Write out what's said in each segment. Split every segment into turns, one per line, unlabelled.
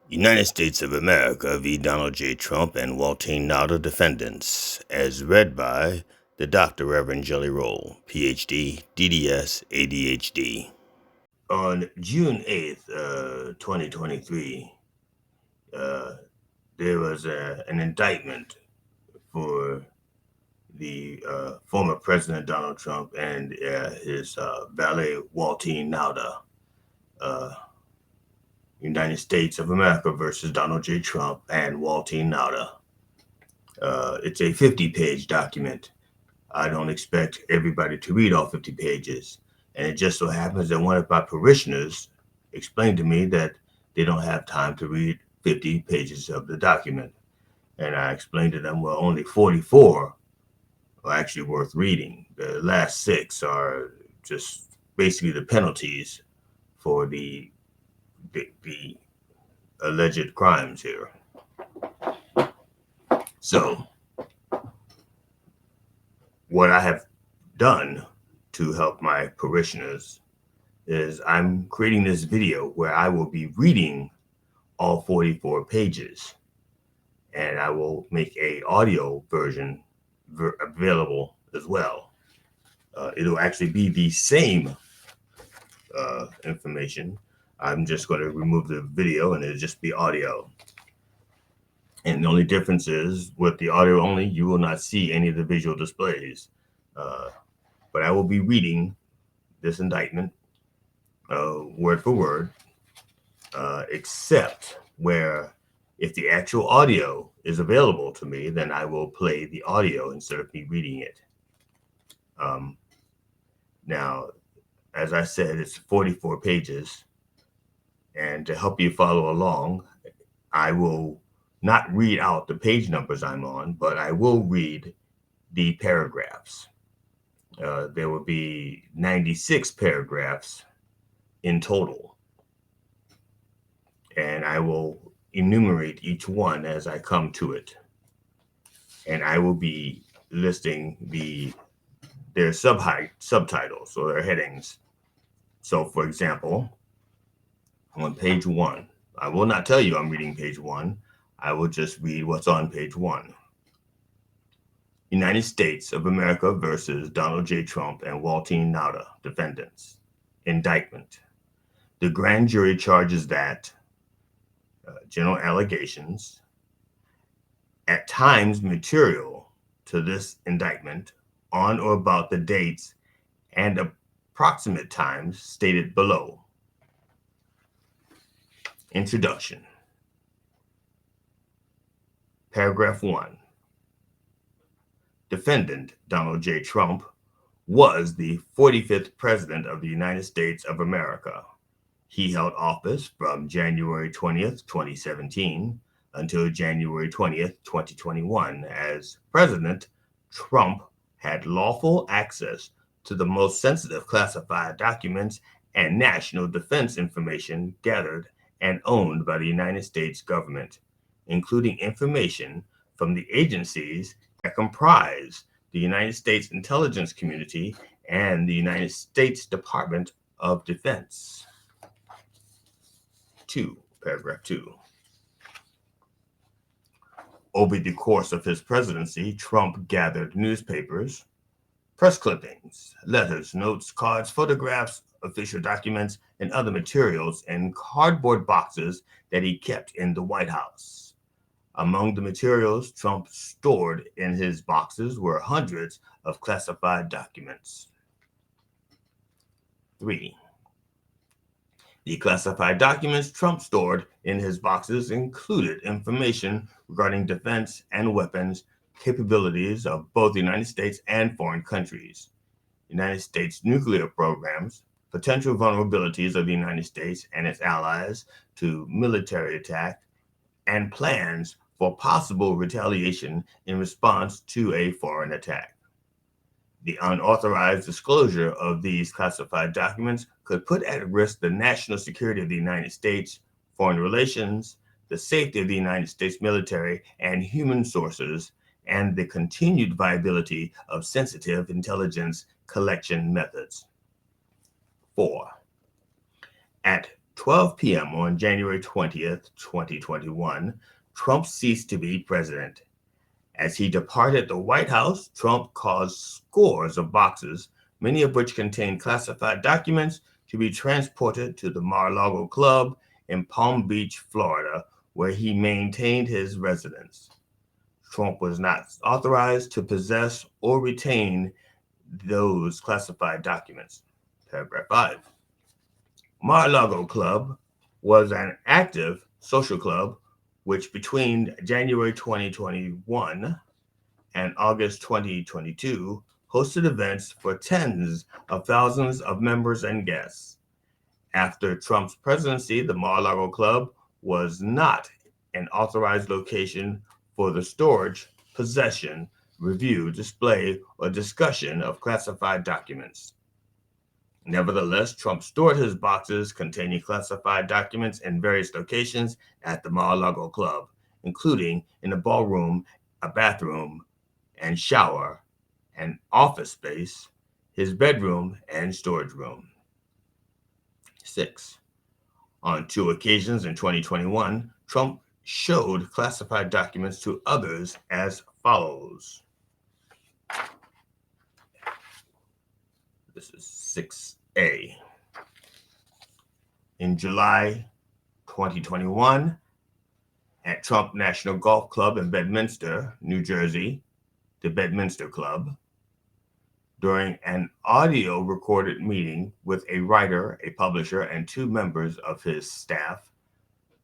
United States of America v. Donald J. Trump and Waltine Nauta Defendants, as read by the Dr. Rev Jelly Rolle, PhD, DDS, ADHD. On June 8th, 2023, there was an indictment for the former President Donald Trump and his valet Waltine Nauta. United States of America versus Donald J. Trump and Waltine Nauta. It's a 50-page document. I don't expect everybody to read all 50 pages. And it just so happens that one of my parishioners explained to me that they don't have time to read 50 pages of the document. And I explained to them, well, only 44 are actually worth reading. The last 6 are just basically the penalties for the alleged crimes here. So, what I have done to help my parishioners is I'm creating this video where I will be reading all 44 pages, and I will make a audio version available as well. It'll actually be the same information. I'm just going to remove the video and it'll just be audio. And the only difference is with the audio only, you will not see any of the visual displays. But I will be reading this indictment word for word, except where if the actual audio is available to me, then I will play the audio instead of me reading it. Now, as I said, it's 44 pages. And to help you follow along, I will not read out the page numbers I'm on, but I will read the paragraphs. There will be 96 paragraphs in total. And I will enumerate each one as I come to it. And I will be listing their subtitles or their headings. So, for example, on page 1, I will not tell you I'm reading page 1. I will just read what's on page 1. United States of America versus Donald J. Trump and Waltine Nauta, Defendants. Indictment. The grand jury charges that general allegations, at times material to this indictment, on or about the dates and approximate times stated below. Introduction. Paragraph 1. Defendant Donald J. Trump was the 45th President of the United States of America. He held office from January 20th, 2017 until January 20th, 2021. As President, Trump had lawful access to the most sensitive classified documents and national defense information gathered and owned by the United States government, including information from the agencies that comprise the United States intelligence community and the United States Department of Defense. Paragraph 2. Over the course of his presidency, Trump gathered newspapers, press clippings, letters, notes, cards, photographs, official documents, and other materials in cardboard boxes that he kept in the White House. Among the materials Trump stored in his boxes were hundreds of classified documents. 3. The classified documents Trump stored in his boxes included information regarding defense and weapons capabilities of both the United States and foreign countries, United States nuclear programs, potential vulnerabilities of the United States and its allies to military attack, and plans for possible retaliation in response to a foreign attack. The unauthorized disclosure of these classified documents could put at risk the national security of the United States, foreign relations, the safety of the United States military and human sources, and the continued viability of sensitive intelligence collection methods. 4. At 12 p.m. on January 20th, 2021, Trump ceased to be president. As he departed the White House, Trump caused scores of boxes, many of which contained classified documents, to be transported to the Mar-a-Lago Club in Palm Beach, Florida, where he maintained his residence. Trump was not authorized to possess or retain those classified documents. Paragraph 5. Mar-a-Lago Club was an active social club which between January 2021 and August 2022 hosted events for tens of thousands of members and guests. After Trump's presidency, the Mar-a-Lago Club was not an authorized location for the storage, possession, review, display, or discussion of classified documents. Nevertheless, Trump stored his boxes containing classified documents in various locations at the Mar-a-Lago Club, including in a ballroom, a bathroom and shower, an office space, his bedroom, and storage room. 6. On 2 occasions in 2021, Trump showed classified documents to others as follows. This is 6A. In July 2021, at Trump National Golf Club in Bedminster, New Jersey, the Bedminster Club, during an audio recorded meeting with a writer, a publisher, and 2 members of his staff,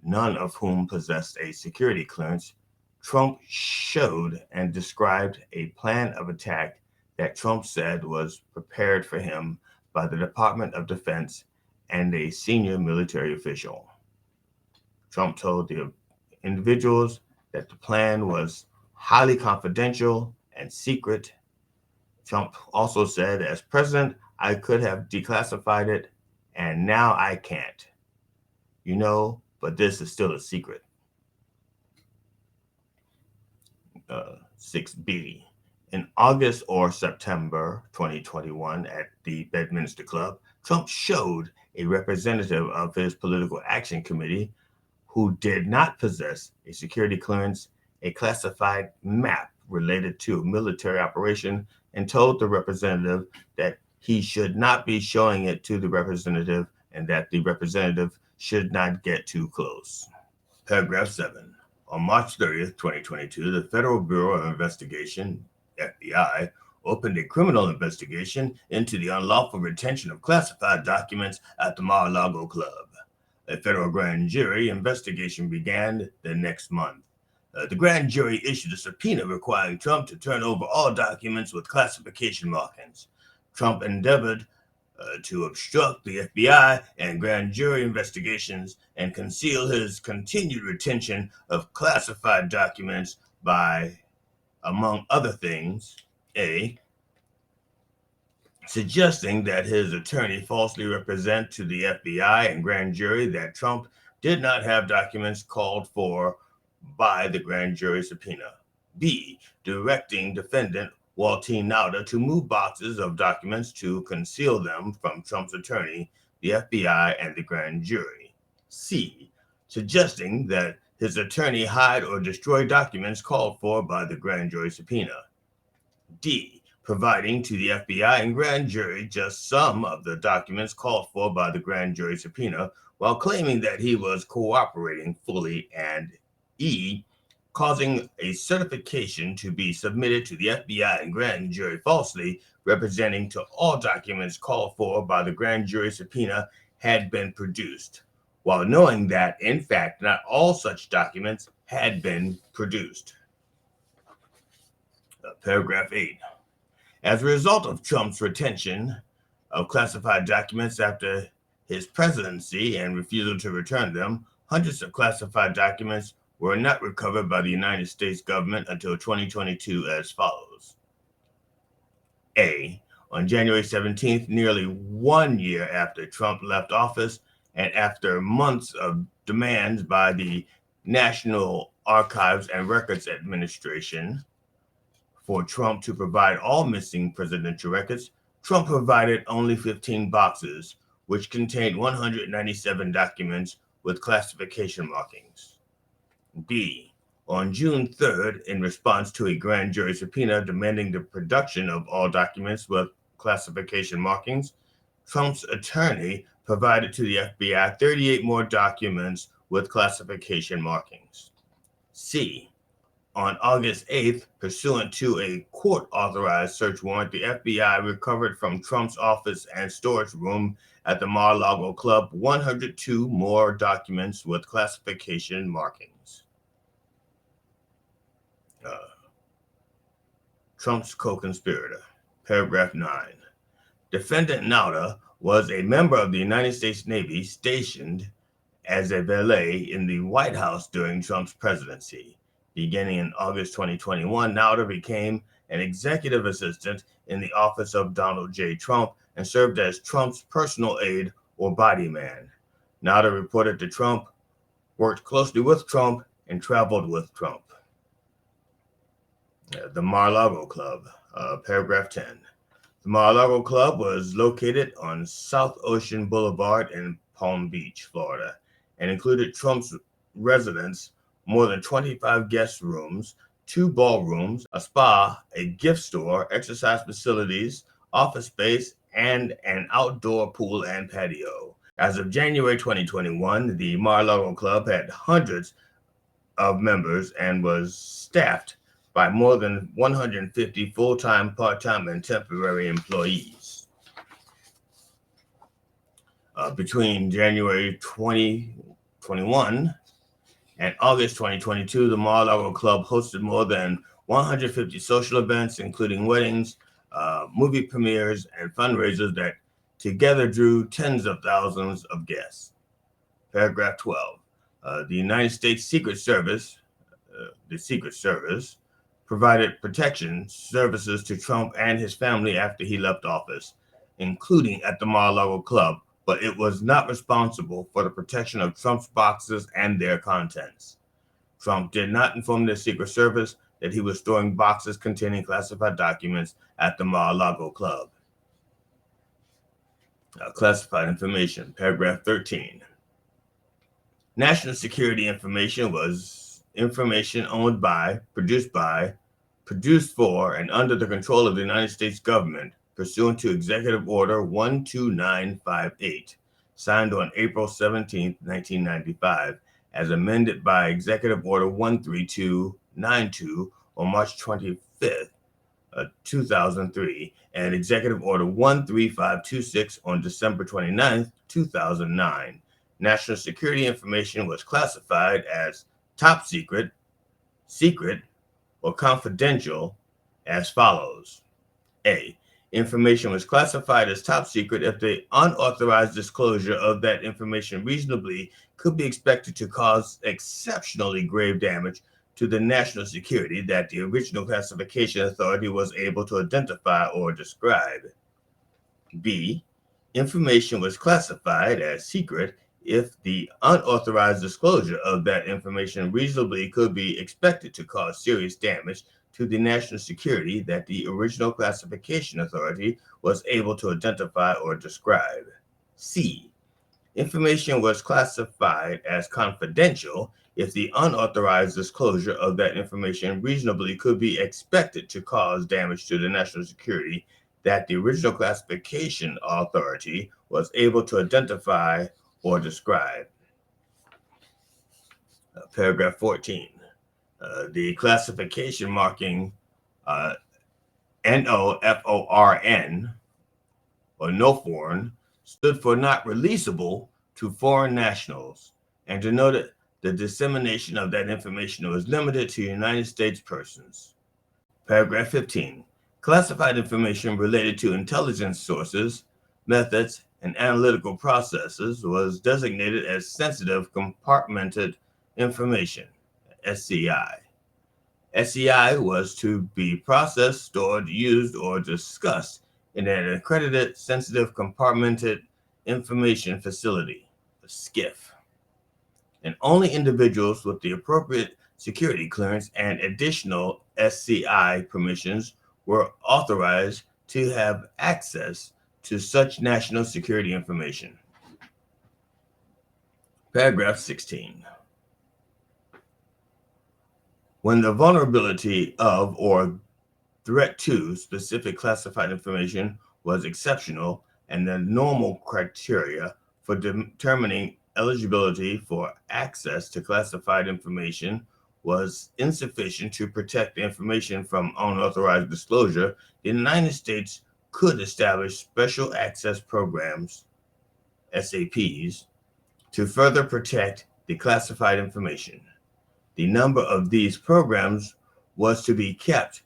none of whom possessed a security clearance, Trump showed and described a plan of attack that Trump said was prepared for him by the Department of Defense and a senior military official. Trump told the individuals that the plan was highly confidential and secret. Trump also said, as president, I could have declassified it, and now I can't. You know, but this is still a secret. 6B. In August or September 2021 at the Bedminster Club, Trump showed a representative of his political action committee who did not possess a security clearance a classified map related to a military operation and told the representative that he should not be showing it to the representative and that the representative should not get too close. Paragraph 7. On March 30th, 2022, the Federal Bureau of Investigation, FBI, opened a criminal investigation into the unlawful retention of classified documents at the Mar-a-Lago Club. A federal grand jury investigation began the next month. The grand jury issued a subpoena requiring Trump to turn over all documents with classification markings. Trump endeavored to obstruct the FBI and grand jury investigations and conceal his continued retention of classified documents by, among other things, A, suggesting that his attorney falsely represent to the FBI and grand jury that Trump did not have documents called for by the grand jury subpoena. B, directing defendant Waltine Nauta to move boxes of documents to conceal them from Trump's attorney, the FBI, and the grand jury. C, suggesting that his attorney hide or destroy documents called for by the grand jury subpoena. D, providing to the FBI and grand jury just some of the documents called for by the grand jury subpoena while claiming that he was cooperating fully, and E, causing a certification to be submitted to the FBI and grand jury falsely, representing to all documents called for by the grand jury subpoena had been produced, while knowing that, in fact, not all such documents had been produced. Paragraph 8. As a result of Trump's retention of classified documents after his presidency and refusal to return them, hundreds of classified documents were not recovered by the United States government until 2022 as follows. A, on January 17th, nearly 1 year after Trump left office and after months of demands by the National Archives and Records Administration for Trump to provide all missing presidential records, Trump provided only 15 boxes, which contained 197 documents with classification markings. B. On June 3rd, in response to a grand jury subpoena demanding the production of all documents with classification markings, Trump's attorney provided to the FBI 38 more documents with classification markings. C. On August 8th, pursuant to a court-authorized search warrant, the FBI recovered from Trump's office and storage room at the Mar-a-Lago Club 102 more documents with classification markings. Trump's co-conspirator. Paragraph 9. Defendant Nauta was a member of the United States Navy stationed as a valet in the White House during Trump's presidency. Beginning in August 2021, Nauta became an executive assistant in the office of Donald J. Trump and served as Trump's personal aide or body man. Nauta reported to Trump, worked closely with Trump, and traveled with Trump. The Mar-a-Lago Club, paragraph 10. The Mar-a-Lago Club was located on South Ocean Boulevard in Palm Beach, Florida, and included Trump's residence, more than 25 guest rooms, 2 ballrooms, a spa, a gift store, exercise facilities, office space, and an outdoor pool and patio. As of January 2021, the Mar-a-Lago Club had hundreds of members and was staffed by more than 150 full-time, part-time, and temporary employees. Between January 2021 and August 2022, the Mar-a-Lago Club hosted more than 150 social events, including weddings, movie premieres, and fundraisers that together drew tens of thousands of guests. Paragraph 12. The United States Secret Service, provided protection services to Trump and his family after he left office, including at the Mar-a-Lago Club, but it was not responsible for the protection of Trump's boxes and their contents. Trump did not inform the Secret Service that he was storing boxes containing classified documents at the Mar-a-Lago Club. Classified information, paragraph 13. National security information was information owned by, produced for, and under the control of the United States government, pursuant to Executive Order 12958, signed on April 17, 1995, as amended by Executive Order 13292 on March 25, 2003, and Executive Order 13526 on December 29, 2009. National security information was classified as top secret, secret, or confidential as follows. A. Information was classified as top secret if the unauthorized disclosure of that information reasonably could be expected to cause exceptionally grave damage to the national security that the original classification authority was able to identify or describe. B. Information was classified as secret if the unauthorized disclosure of that information reasonably could be expected to cause serious damage to the national security that the original classification authority was able to identify or describe. C. Information was classified as confidential if the unauthorized disclosure of that information reasonably could be expected to cause damage to the national security that the original classification authority was able to identify or describe. Paragraph 14. The classification marking NOFORN, or no foreign, stood for not releasable to foreign nationals and denoted the dissemination of that information was limited to United States persons. Paragraph 15. Classified information related to intelligence sources, methods, and analytical processes was designated as sensitive compartmented information, SCI. SCI was to be processed, stored, used, or discussed in an accredited sensitive compartmented information facility, a SCIF. And only individuals with the appropriate security clearance and additional SCI permissions were authorized to have access to such national security information. Paragraph 16. When the vulnerability of or threat to specific classified information was exceptional and the normal criteria for determining eligibility for access to classified information was insufficient to protect the information from unauthorized disclosure, the United States could establish special access programs, SAPs, to further protect the classified information. The number of these programs was to be kept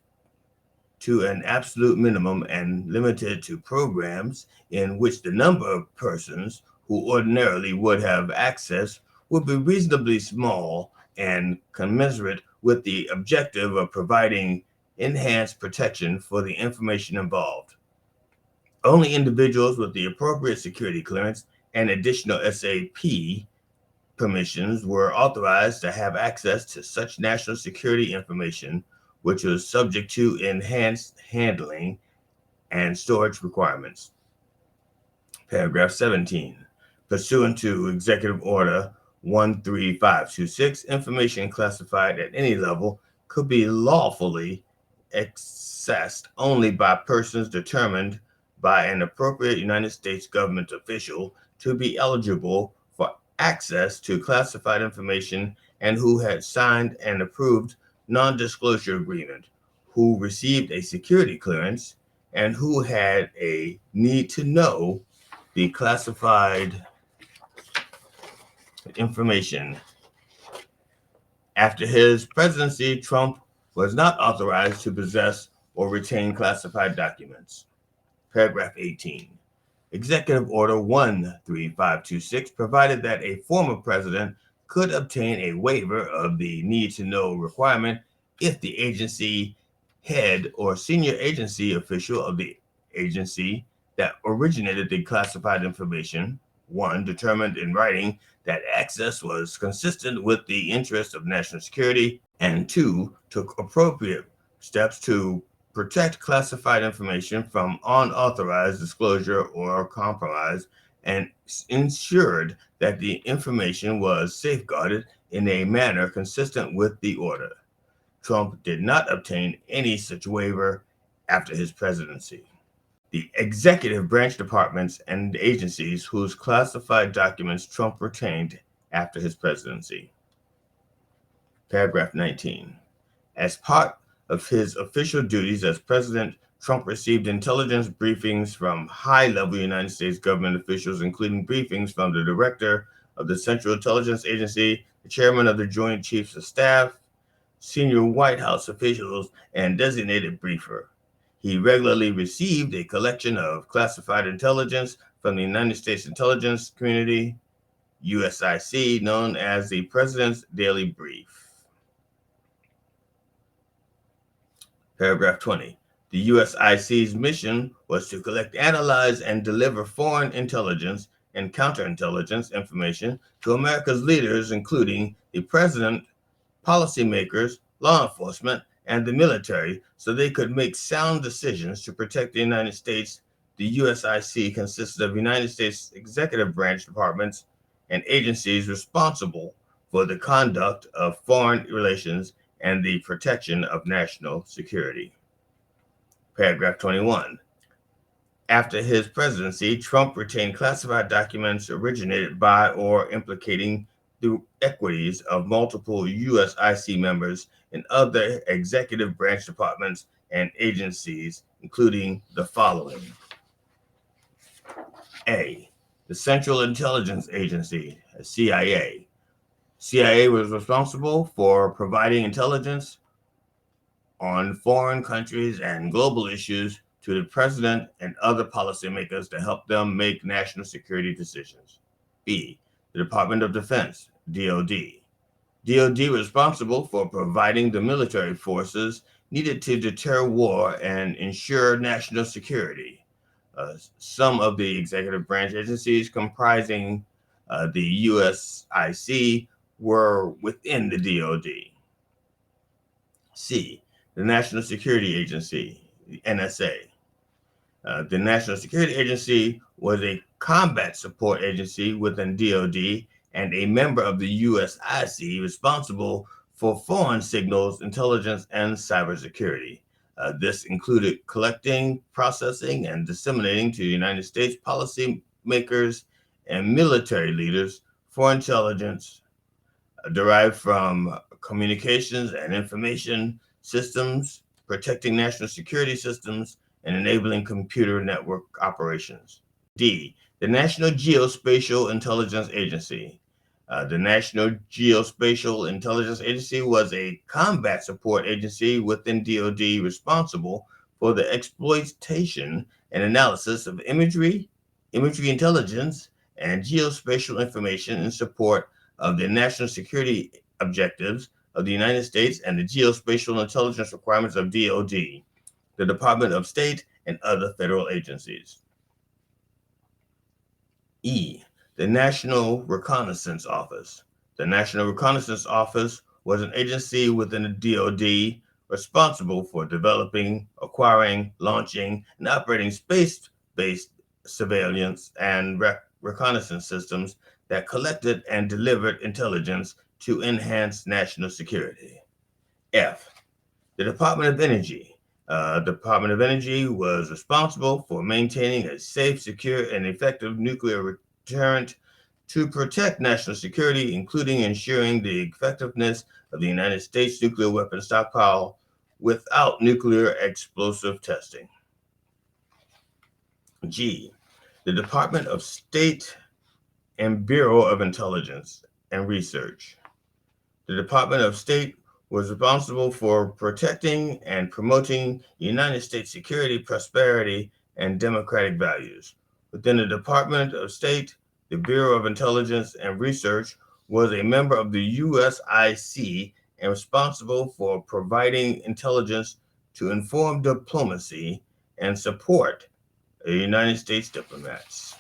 to an absolute minimum and limited to programs in which the number of persons who ordinarily would have access would be reasonably small and commensurate with the objective of providing enhanced protection for the information involved. Only individuals with the appropriate security clearance and additional SAP permissions were authorized to have access to such national security information, which was subject to enhanced handling and storage requirements. Paragraph 17. Pursuant to Executive Order 13526, information classified at any level could be lawfully accessed only by persons determined by an appropriate United States government official to be eligible for access to classified information and who had signed an approved non-disclosure agreement, who received a security clearance, and who had a need to know the classified information. After his presidency, Trump was not authorized to possess or retain classified documents. Paragraph 18. Executive Order 13526 provided that a former president could obtain a waiver of the need-to-know requirement if the agency head or senior agency official of the agency that originated the classified information, one, determined in writing that access was consistent with the interests of national security, and two, took appropriate steps to protect classified information from unauthorized disclosure or compromise, and ensured that the information was safeguarded in a manner consistent with the order. Trump did not obtain any such waiver after his presidency. The executive branch departments and agencies whose classified documents Trump retained after his presidency. Paragraph 19. As part of his official duties as president, Trump received intelligence briefings from high-level United States government officials, including briefings from the director of the Central Intelligence Agency, the chairman of the Joint Chiefs of Staff, senior White House officials, and designated briefer. He regularly received a collection of classified intelligence from the United States intelligence community, USIC, known as the President's Daily Brief. Paragraph 20. The USIC's mission was to collect, analyze, and deliver foreign intelligence and counterintelligence information to America's leaders, including the president, policymakers, law enforcement, and the military, so they could make sound decisions to protect the United States. The USIC consists of United States executive branch departments and agencies responsible for the conduct of foreign relations and the protection of national security. Paragraph 21. After his presidency, Trump retained classified documents originated by or implicating the equities of multiple USIC members in other executive branch departments and agencies, including the following. A. The Central Intelligence Agency, CIA. CIA was responsible for providing intelligence on foreign countries and global issues to the president and other policymakers to help them make national security decisions. B. The Department of Defense, DoD. DoD was responsible for providing the military forces needed to deter war and ensure national security. Some of the executive branch agencies comprising the USIC were within the DoD. C. The National Security Agency, the NSA. The National Security Agency was a combat support agency within DoD and a member of the USIC responsible for foreign signals, intelligence, and cybersecurity. This included collecting, processing, and disseminating to the United States policymakers and military leaders for intelligence derived from communications and information systems, protecting national security systems, and enabling computer network operations. D, the National Geospatial Intelligence Agency. The National Geospatial Intelligence Agency was a combat support agency within DoD responsible for the exploitation and analysis of imagery intelligence, and geospatial information in support of the national security objectives of the United States and the geospatial intelligence requirements of DoD, the Department of State, and other federal agencies. E, the National Reconnaissance Office. The National Reconnaissance Office was an agency within the DoD responsible for developing, acquiring, launching, and operating space-based surveillance and reconnaissance systems that collected and delivered intelligence to enhance national security. F, the Department of Energy. Department of Energy was responsible for maintaining a safe, secure, and effective nuclear deterrent to protect national security, including ensuring the effectiveness of the United States nuclear weapons stockpile without nuclear explosive testing. G, the Department of State and Bureau of Intelligence and Research. The Department of State was responsible for protecting and promoting United States security, prosperity, and democratic values. Within the Department of State, the Bureau of Intelligence and Research was a member of the USIC and responsible for providing intelligence to inform diplomacy and support United States diplomats.